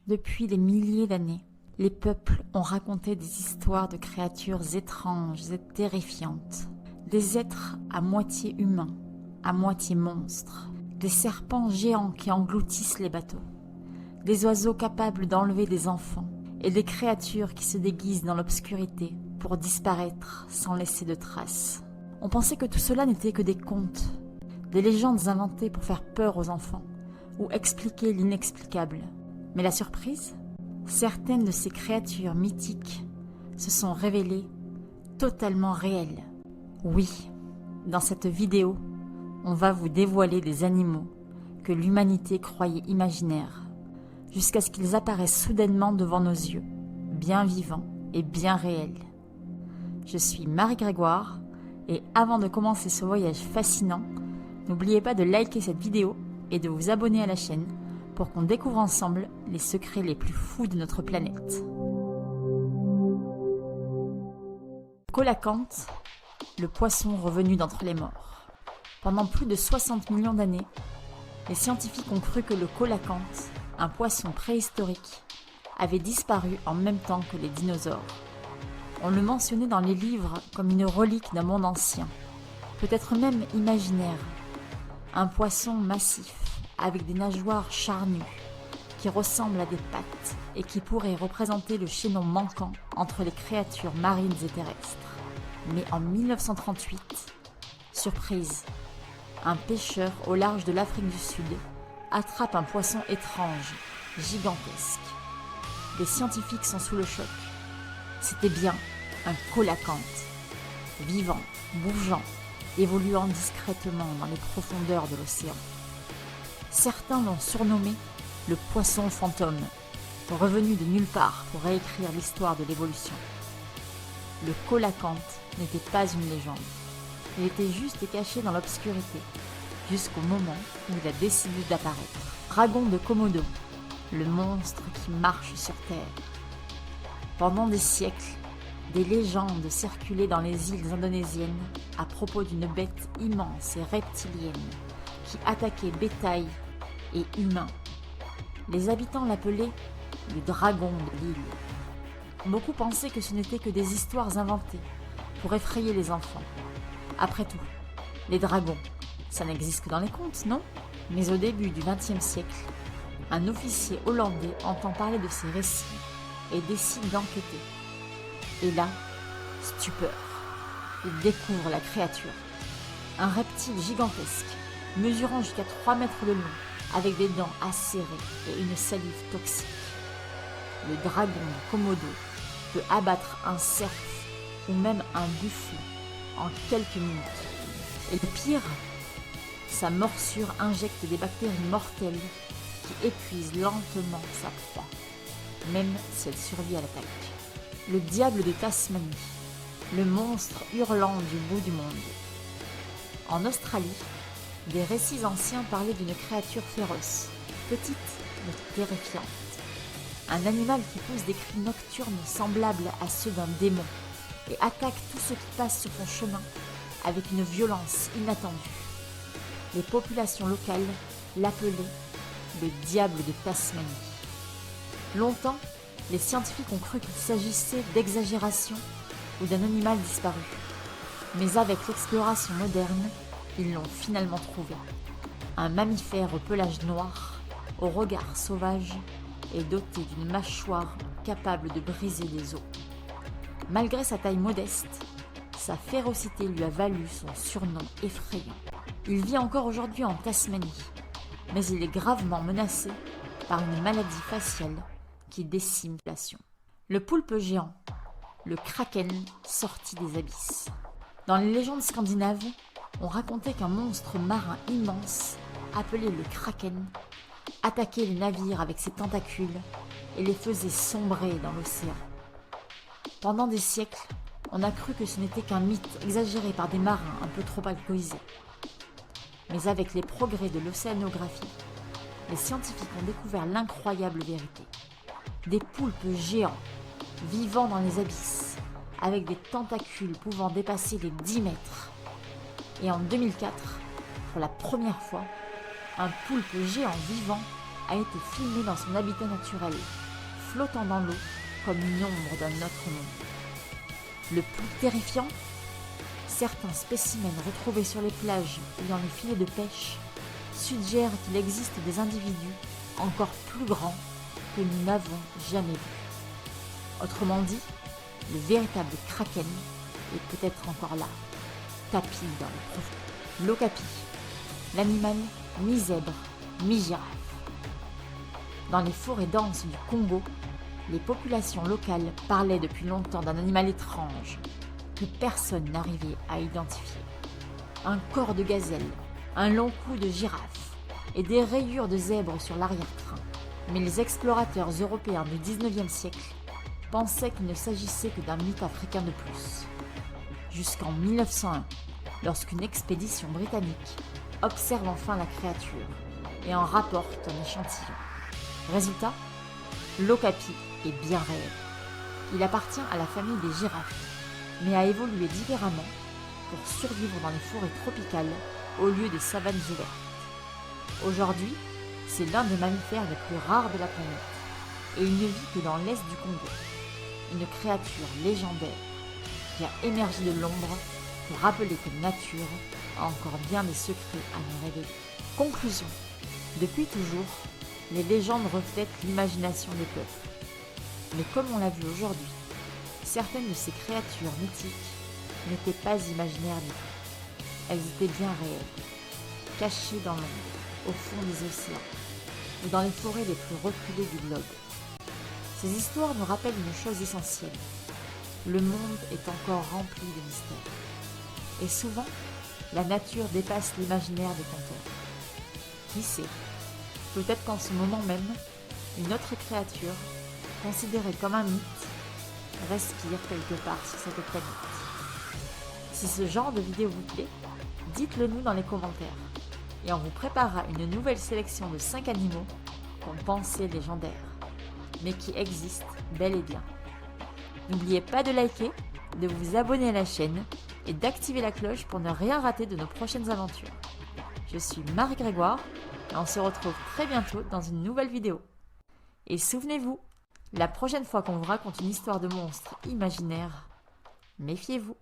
Depuis des milliers d'années, les peuples ont raconté des histoires de créatures étranges et terrifiantes. Des êtres à moitié humains, à moitié monstres. Des serpents géants qui engloutissent les bateaux. Des oiseaux capables d'enlever des enfants. Et des créatures qui se déguisent dans l'obscurité pour disparaître sans laisser de traces. On pensait que tout cela n'était que des contes, des légendes inventées pour faire peur aux enfants ou expliquer l'inexplicable. Mais la surprise, certaines de ces créatures mythiques se sont révélées totalement réelles. Oui, dans cette vidéo, on va vous dévoiler des animaux que l'humanité croyait imaginaires, jusqu'à ce qu'ils apparaissent soudainement devant nos yeux, bien vivants et bien réels. Je suis Marie Grégoire, et avant de commencer ce voyage fascinant, n'oubliez pas de liker cette vidéo et de vous abonner à la chaîne pour qu'on découvre ensemble les secrets les plus fous de notre planète. Coelacanth, le poisson revenu d'entre les morts. Pendant plus de 60 millions d'années, les scientifiques ont cru que le coelacanth, un poisson préhistorique, avait disparu en même temps que les dinosaures. On le mentionnait dans les livres comme une relique d'un monde ancien, peut-être même imaginaire. Un poisson massif, avec des nageoires charnues, qui ressemble à des pattes et qui pourrait représenter le chaînon manquant entre les créatures marines et terrestres. Mais en 1938, surprise, un pêcheur au large de l'Afrique du Sud attrape un poisson étrange, gigantesque. Les scientifiques sont sous le choc. C'était bien un coelacanth, vivant, bougeant, évoluant discrètement dans les profondeurs de l'océan. Certains l'ont surnommé le poisson fantôme, revenu de nulle part pour réécrire l'histoire de l'évolution. Le coelacanth n'était pas une légende. Il était juste caché dans l'obscurité, jusqu'au moment où il a décidé d'apparaître. Dragon de Komodo, le monstre qui marche sur Terre. Pendant des siècles, des légendes circulaient dans les îles indonésiennes à propos d'une bête immense et reptilienne qui attaquait bétail et humains. Les habitants l'appelaient le dragon de l'île. Beaucoup pensaient que ce n'était que des histoires inventées pour effrayer les enfants. Après tout, les dragons, ça n'existe que dans les contes, non? Mais au début du XXe siècle, un officier hollandais entend parler de ces récits et décide d'enquêter. Et là, stupeur, il découvre la créature. Un reptile gigantesque, mesurant jusqu'à 3 mètres de long, avec des dents acérées et une salive toxique. Le dragon de Komodo peut abattre un cerf ou même un buffle en quelques minutes. Et le pire, sa morsure injecte des bactéries mortelles qui épuisent lentement sa proie, même si elle survit à l'attaque. Le diable de Tasmanie, le monstre hurlant du bout du monde. En Australie, des récits anciens parlaient d'une créature féroce, petite mais terrifiante. Un animal qui pousse des cris nocturnes semblables à ceux d'un démon et attaque tout ce qui passe sur son chemin avec une violence inattendue. Les populations locales l'appelaient le diable de Tasmanie. Longtemps, les scientifiques ont cru qu'il s'agissait d'exagération ou d'un animal disparu. Mais avec l'exploration moderne, ils l'ont finalement trouvé. Un mammifère au pelage noir, au regard sauvage et doté d'une mâchoire capable de briser les os. Malgré sa taille modeste, sa férocité lui a valu son surnom effrayant. Il vit encore aujourd'hui en Tasmanie, mais il est gravement menacé par une maladie faciale qui décime la population. Le poulpe géant, le kraken sorti des abysses. Dans les légendes scandinaves, on racontait qu'un monstre marin immense, appelé le kraken, attaquait les navires avec ses tentacules et les faisait sombrer dans l'océan. Pendant des siècles, on a cru que ce n'était qu'un mythe exagéré par des marins un peu trop alcoolisés. Mais avec les progrès de l'océanographie, les scientifiques ont découvert l'incroyable vérité. Des poulpes géants, vivant dans les abysses, avec des tentacules pouvant dépasser les 10 mètres. Et en 2004, pour la première fois, un poulpe géant vivant a été filmé dans son habitat naturel, flottant dans l'eau comme une ombre d'un autre monde. Le plus terrifiant, certains spécimens retrouvés sur les plages ou dans les filets de pêche suggèrent qu'il existe des individus encore plus grands que nous n'avons jamais vus. Autrement dit, le véritable kraken est peut-être encore là, tapi dans le profond. L'okapi, l'animal mi-zèbre, mi-girafe. Dans les forêts denses du Congo, les populations locales parlaient depuis longtemps d'un animal étrange que personne n'arrivait à identifier. Un corps de gazelle, un long cou de girafe et des rayures de zèbre sur l'arrière-train. Mais les explorateurs européens du 19e siècle pensaient qu'il ne s'agissait que d'un mythe africain de plus. Jusqu'en 1901, lorsqu'une expédition britannique observe enfin la créature et en rapporte un échantillon. Résultat, l'okapi est bien réel. Il appartient à la famille des girafes, mais a évolué différemment pour survivre dans les forêts tropicales au lieu des savanes ouvertes. Aujourd'hui, c'est l'un des mammifères les plus rares de la planète et il ne vit que dans l'est du Congo. Une créature légendaire qui a émergé de l'ombre pour rappeler que la nature a encore bien des secrets à nous révéler. Conclusion. Depuis toujours, les légendes reflètent l'imagination des peuples. Mais comme on l'a vu aujourd'hui, certaines de ces créatures mythiques n'étaient pas imaginaires du tout. Elles étaient bien réelles, cachées dans l'ombre, au fond des océans ou dans les forêts les plus reculées du globe. Ces histoires nous rappellent une chose essentielle. Le monde est encore rempli de mystères. Et souvent, la nature dépasse l'imaginaire des conteurs. Qui sait, peut-être qu'en ce moment même, une autre créature, considérée comme un mythe, respire quelque part sur cette planète. Si ce genre de vidéo vous plaît, dites-le nous dans les commentaires et on vous préparera une nouvelle sélection de 5 animaux qu'on pensait légendaires, mais qui existent bel et bien. N'oubliez pas de liker, de vous abonner à la chaîne et d'activer la cloche pour ne rien rater de nos prochaines aventures. Je suis Marie Grégoire et on se retrouve très bientôt dans une nouvelle vidéo. Et souvenez-vous, la prochaine fois qu'on vous raconte une histoire de monstre imaginaire, méfiez-vous.